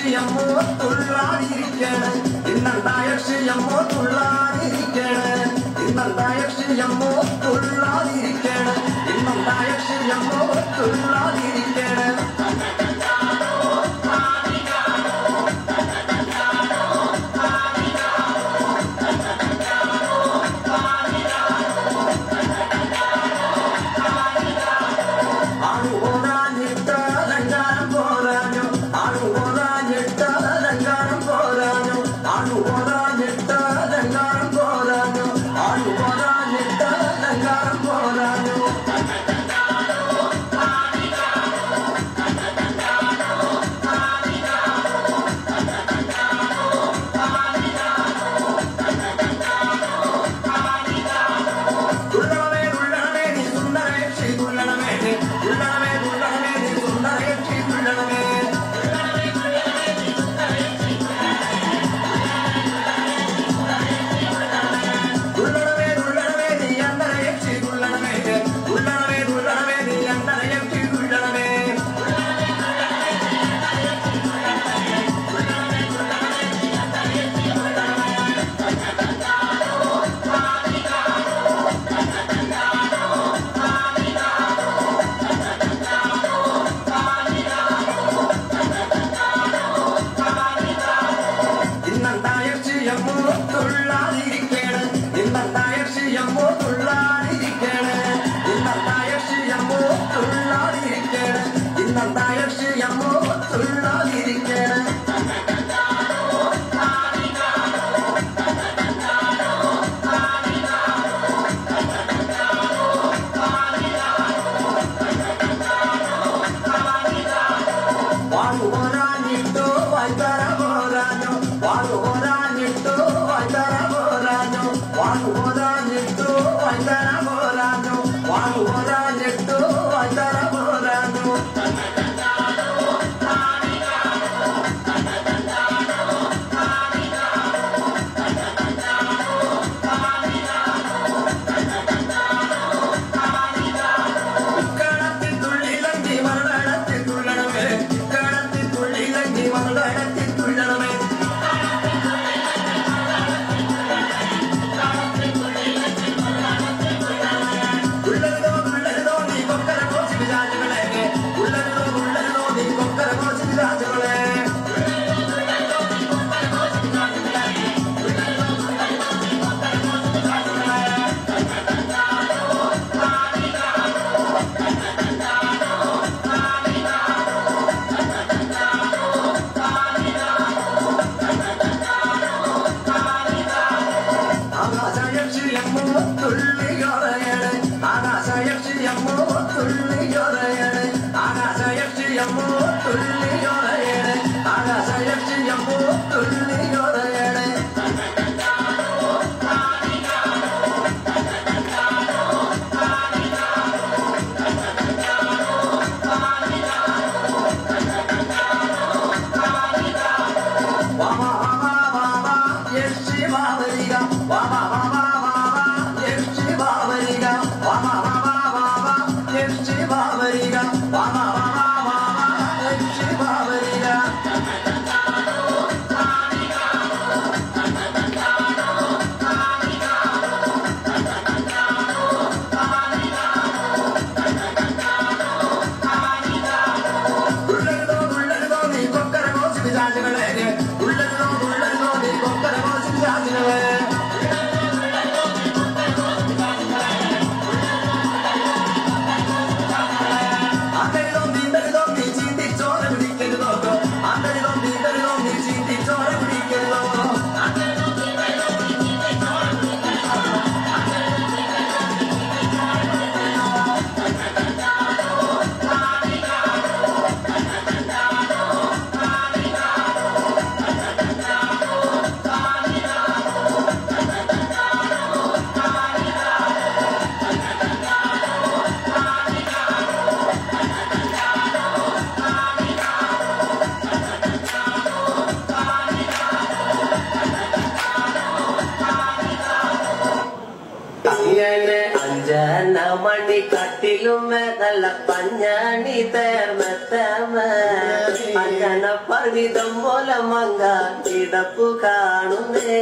യക്ഷയമ്മോ തുള്ളാതിരിക്കണേ ഇന്നെന്താ യക്ഷയമ്മോ തുള്ളാതിരിക്കണേ ഇന്നെന്താ യക്ഷയമ്മോ തുള്ളാതിരിക്കണേ ഇന്നെന്താ യക്ഷയമ്മോ തുള്ളാതിരിക്കണേ Shiva മണി കട്ടിലുമേ നല്ല പഞ്ഞാണി തേർമത്തമ അഞ്ചന പർവിതം പോലെ മങ്ക കിടപ്പു കാണുന്നേ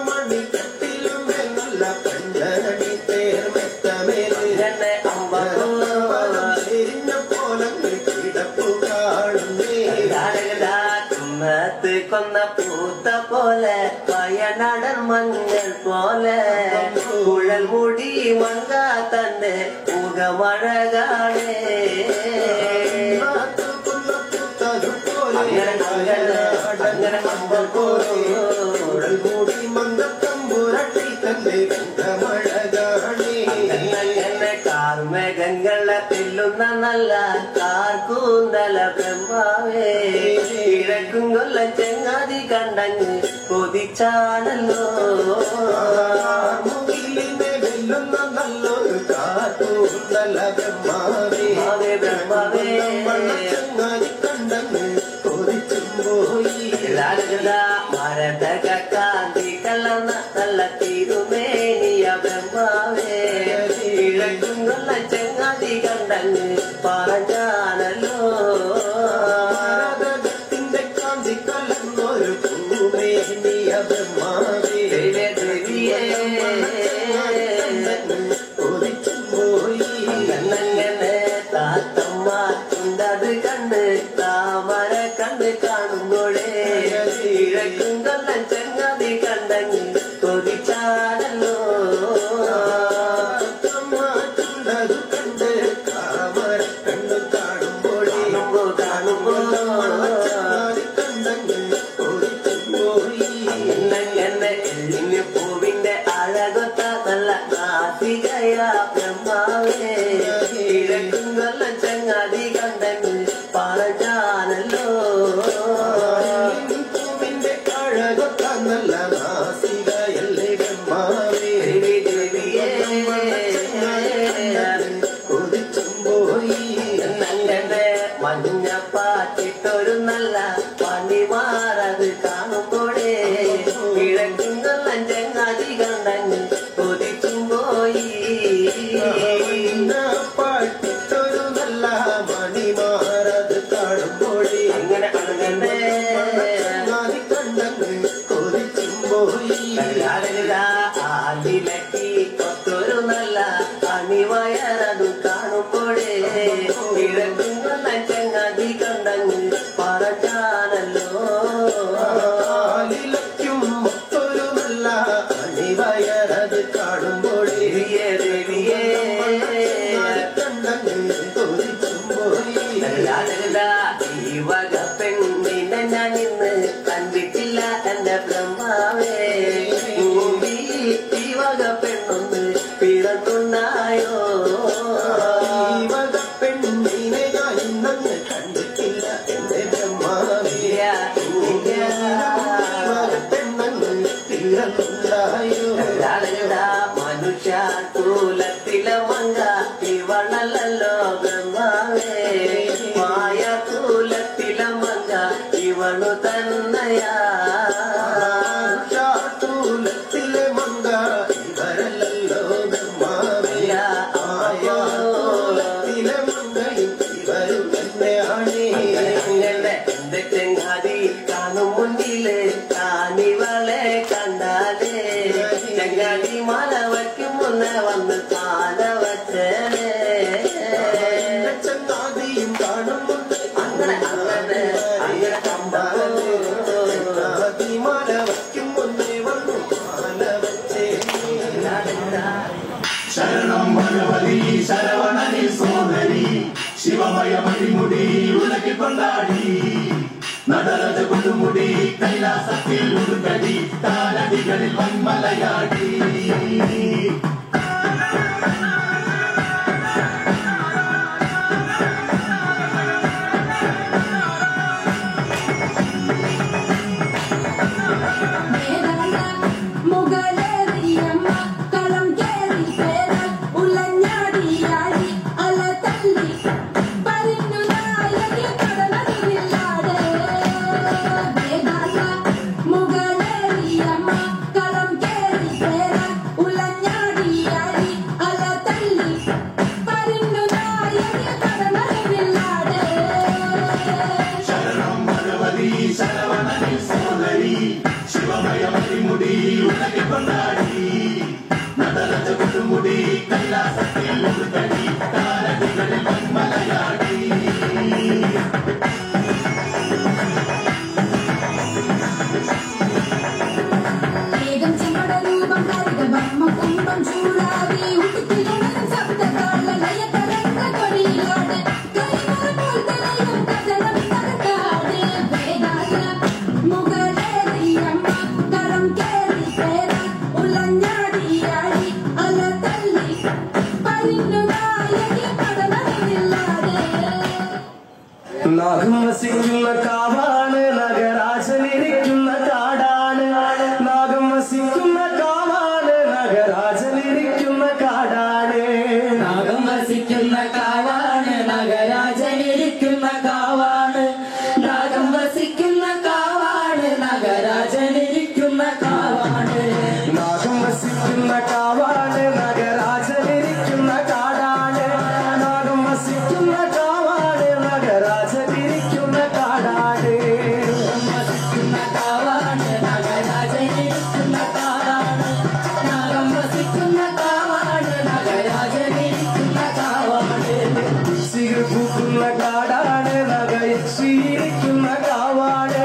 മണി കട്ടിലുമേ നല്ല പഞ്ഞാണി തേർമത്തമേ എന്നെ അമ്പോ കിടപ്പു കാണുന്നേ കുന്നത്ത് കൊന്ന പൂത്ത പോലെ വയനാടൻ മഞ്ഞൾ പോലെ കുഴൽ മുടി മങ്ക തന്റെ മുഖമഴ കാണേ അങ്ങനെ കുഴൽ മുടി മങ്കത്തമ്പുരട്ടി തന്റെ മുഖമഴ കാണേ എന്നെ കാർമേഘങ്ങളെ തെല്ലുന്ന നല്ല കാർക്കൂന്തല ബ്രഹ്മാവേ കിഴക്കും കൊല്ലം ചെങ്ങാതി കണ്ടങ്ങ് കൊതിച്ചാണല്ലോ മുകിലിനെ വെല്ലുന്ന നല്ലൊരു കാർക്കൂന്തല ബ്രഹ്മാവേ ബ്രഹ്മാവേ ചെങ്ങാതി കണ്ടങ്ങ് കൊതിച്ചും പോയി മരതക കാന്തി കലർന്ന നല്ല തിരുമേനിയ ബ്രഹ്മാവേ കിഴക്കും കൊല്ലം ചെങ്ങാതി കണ്ടങ്ങ് പറഞ്ഞാണല്ലോ ഭാരതത്തിന്റെ കാന്തി കലർന്നൊരു പൂമേനിയ ബ്രഹ്മാവേ കൊതിച്ചും പോയി അങ്ങനെ താത്തമ്മാർക്കുണ്ടത് കണ്ട് താമര കണ്ട് കാണുമ്പോഴേ കിഴക്കും കൊല്ലം ചെങ്ങാതി കണ്ടങ്ങ് കൊതിച്ചാണല്ലോ കണ്ട് താമര കണ്ടു കാണുമ്പോഴേ കാണുമ്പോ കണ്ടങ്ങ് കൊതിച്ചും പോയി അങ്ങനെ എല്ലിന് പൂവിന്റെ അഴകൊത്ത നല്ല നാസികയ ബ്രഹ്മാവേ കിഴക്കും കൊല്ലം ചെങ്ങാതി കണ്ടങ്ങ് പറഞ്ഞാണല്ലോ പൂവിന്റെ അഴകൊത്ത നല്ല നാസികയല്ലേ ബ്രഹ്മാവേ കൊതിച്ചും പോയി നല്ലത് മഞ്ഞപ്പാറ്റിട്ടൊരു നല്ല പണിമാറത് കാണുമ്പോഴേ കിഴക്കും കൊല്ലം ചെങ്ങാതി കണ്ടങ്ങ് കൊതിച്ചും പോയി പാട്ടിട്ടൊരു നല്ല മണിമാറത് കാണുമ്പോഴേ അങ്ങനെ കണ്ടങ്ങ് കൊതിച്ചും പോയി ആലിലക്കി കൊത്തൊരു നല്ല അണിവയറതു കാണുമ്പോഴേ കിഴക്കും കൊല്ലം ചെങ്ങാതി കണ്ടങ്ങ് പറഞ്ഞാണല്ലോ ആലിലയ്ക്കും മൊത്തൊരു നല്ല അണിവയറത് കാണുമ്പോഴേ ദേവിയേ കണ്ടങ്ങ് കൊതിച്ചും പോയി ഈ വക പെണ്ണിനെ ഞാൻ ഇന്ന് കണ്ടിട്ടില്ല എന്റെ ബ്രഹ്മാവേ ഭൂമിയിൽ ഈ വക പെണ്ണൊന്ന് പിറന്നുണ്ടായോ പെണ്ണിനെ ഞാൻ ഇന്നങ്ങ് കണ്ടിട്ടില്ല എന്റെ ബ്രഹ്മാവേ പെണ്ണങ്ങ് തീർന്നുണ്ടായോ മനുഷ്യ കൂലത്തിലെ മങ്ക ഇവണല്ലോ ബ്രഹ്മാവേ മായ കൂലത്തിലെ മങ്ക ഇവണു തന്നയാ ചാത്തൂലത്തിലെ മങ്ക ഇവരല്ലോ ബ്രഹ്മാവേ ആയാത്തൂലത്തിലെ മങ്കയും ഇവരും തന്നെയാണ് എന്റെ ചെങ്ങാതി കാണും മുന്നില് കാണിവളെ കണ്ടാലേ ചെങ്ങാതി മല വയ്ക്കും മുന്നേ വന്ന് കാല വച്ചേനെ ചങ്ങാതിയും കാണും അങ്ങനെ അങ്ങനെ അങ്ങനെ ചങ്ങാതി മാല വയ്ക്കും മുന്നേ വന്നു മാല വച്ചേ ശരണം ഭഗവതി ശരവണനി സോദരി ശിവമയ മണിമുടി ഉലകി കൊണ്ടാടി നടരജ കൊടുമുടി കൈലാസത്തിൽ ഉരുകടി താരടികളിൽ വന്മലയാടി മുഗലേറിയമ്മ കളം കേറി പേര ഉലഞ്ഞാടി നാഗം വസിക്കുന്ന കാവാണ് നഗരാജനിരിക്കുന്ന കാടാണ് നാഗം വസിക്കുന്ന കാവാണ് നഗരാജനിരിക്കുന്ന കാടാണ് നാഗം വസിക്കുന്ന കാവാണ് നഗരാജനിരിക്കുന്ന കാവാണ് നാഗം വസിക്കുന്ന കാവാണ് നഗരാജനിരിക്കുന്ന കാവാണ് നാഗം വസിക്കുന്ന കാവാണ് നഗരാജനിരിക്കുന്ന കാടാണ് നാഗം വസിക്കുന്ന കാവാണ് നഗരാജനിരിക്കുന്ന കാടാണ് വസിക്കുന്ന കാവാണ് നഗരാജനിരിക്കുന്ന കാവാണ് നാഗം വസിക്കുന്ന കാവാണ് നഗരാജനിരിക്കുന്ന കാവാണ് സിഗർ പൂക്കുന്ന കാടാണ് നഗയക്ഷിയിരിക്കുന്ന കാവാണ്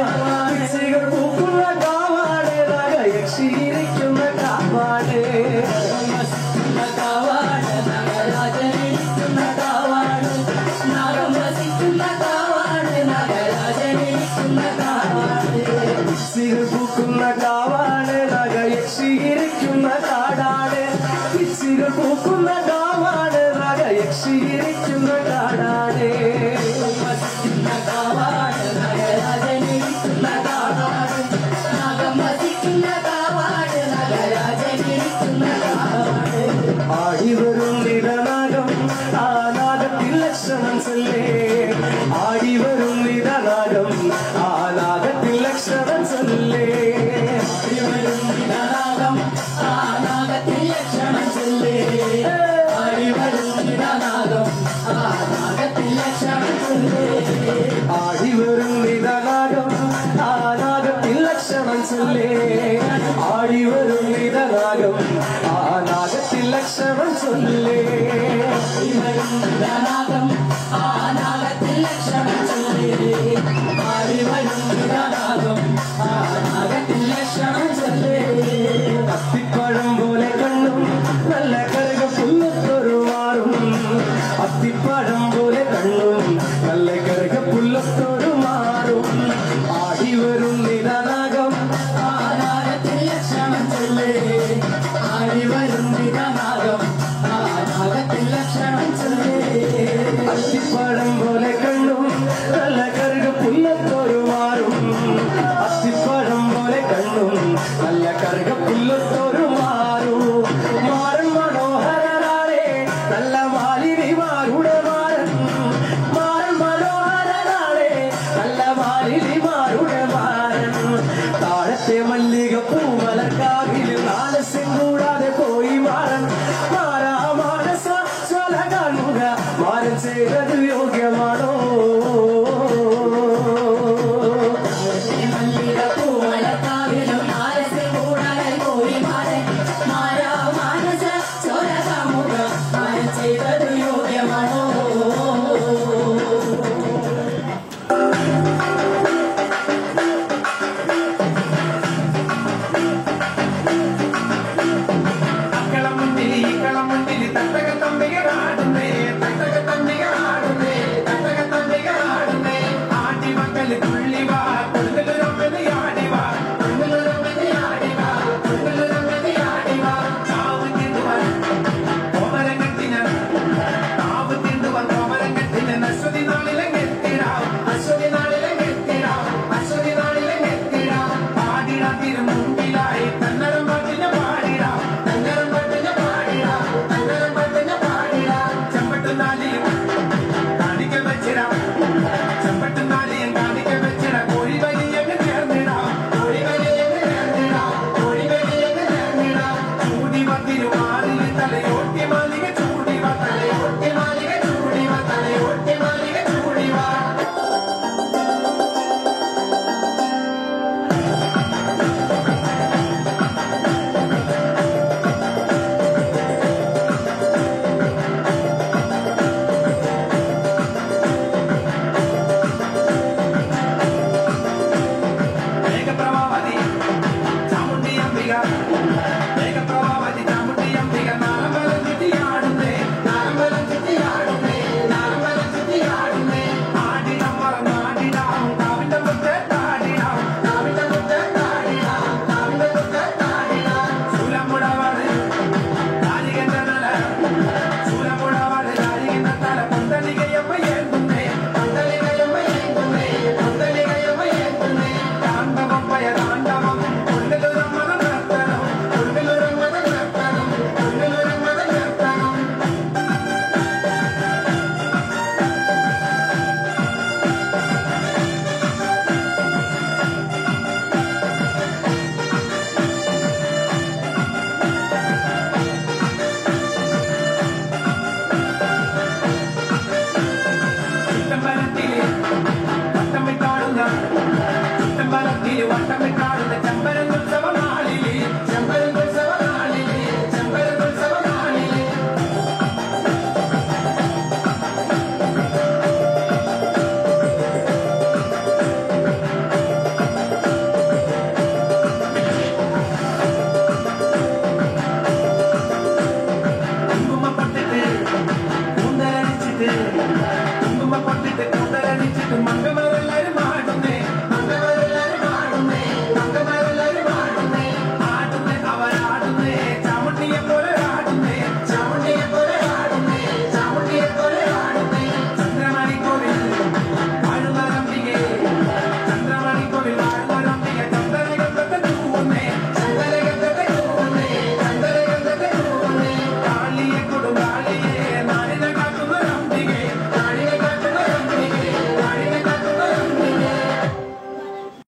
സിഗർ പൂക്കുന്ന കാവാണ് നഗയക്ഷിയിരിക്കുന്ന കാവാണ് വസിക്കുന്ന കാവാണ് നഗരാജനിരിക്കുന്ന കാവാണ് നാഗം വസിക്കുന്ന കാവാണ് നഗരാജനിരിക്കുന്ന കാവാണ് സിഗർ പൂക്കുന്ന കാവാണ് നഗയക്ഷിയിരിക്കുന്ന കാടാണ് സിഗർ പൂക്കുന്ന കാവാണ് നഗയക്ഷിയിരിക്കുന്ന കാടാണ് വസിക്കുന്ന കാവാണ് നഗരാജനിരിക്കുന്ന കാവാണ് നാഗം വസിക്കുന്ന കാവാണ് നഗരാജനിരിക്കുന്ന കാവാണ് ആടിവരും നിരനാഗം ആ നാഗത്തിൽ ലക്ഷണം ചൊല്ലേ ആടിവരും നിരനാഗം ആ നാഗത്തിൽ ലക്ഷണം ചൊല്ലേ നാഗം ആ നാഗത്തിൽ ലക്ഷണം ചൊല്ലേ ആടിവരും നാഗം ആ നാഗത്തിൽ ലക്ഷണം ചൊല്ലേ ആടിവരും നിരനാഗം ആ നാഗത്തിൽ ലക്ഷണം ചൊല്ലേ ആടിവരും നിരനാഗം ആ നാഗത്തിൽ ലക്ഷണം ചൊല്ലേ നാഗം ആ നാഗത്തിൽ ലക്ഷണം ചൊല്ലേ ആടിവരും നാഗം ആ നാഗത്തിൽ ലക്ഷണം ചൊല്ലേ അത്തിപ്പഴം പോലെ കണ്ണും നല്ല കറുക പുല്ലത്തൊരു മാറും അത്തിപ്പഴം പോലെ കണ്ണും നല്ല കറുക പുല്ലത്തൊരു മാറും ആടിവരും നിരനാഗം ആ നാഗത്തിൽ ലക്ഷണം ചൊല്ലേ ആടിവരും നാഗം ആ നാഗത്തിൽ ലക്ഷണം ചൊല്ലേ അത്തിപ്പഴം പോലെ കണ്ണും നല്ല കറുക പുല്ലത്തൊരു മാറും അത്തിപ്പഴം പോലെ കണ്ണും നല്ല കറുക പുല്ലത്തൊരു മാറും മാറൻ മനോഹരനാളെ നല്ല മാലിനിമാരുടെ മാറൻ മാറൻ മനോഹരനാളെ നല്ല മാലിനിമാരുടെ മാറൻ താഴത്തെ മല്ലിക പൂമലക്കാവിൽ നാലസ്യം കൂടാതെ പോയി മാറൻ മാറാ മാനസ സ്വല കാണുക മാരൻ ചെയ്തത് യോഗ്യമാണോ മല്ലിക പൂമലക്കാവിലും മാനസം കൂടാതെ പോയി മാരാ മാനസ ചോരകാമുക മാനം ചെയ്തത് യോഗ്യമാണോ അക്കളമുണ്ടിലി ഇക്കളമുണ്ടിലി തട്ടക തമ്പികളാടുന്നേ തട്ടക തമ്പികളാടുന്നേ തട്ടക തമ്പികളാടുന്നേ ആട്ടി മക്കള് തുള്ളിവാ കൊണ്ടുലൊരമ്മയാടിവാ കൊണ്ടുലൊരമ്മയാടിവാ കൊണ്ടുലൊരമ്മയാടിവാ താവ് തിണ്ടുവാൻ കോമരങ്കട്ടിന് താവ് തിണ്ടുവാൻ കോമരങ്കട്ടിന് നശ്വതി നാളിലെങ്കിൽ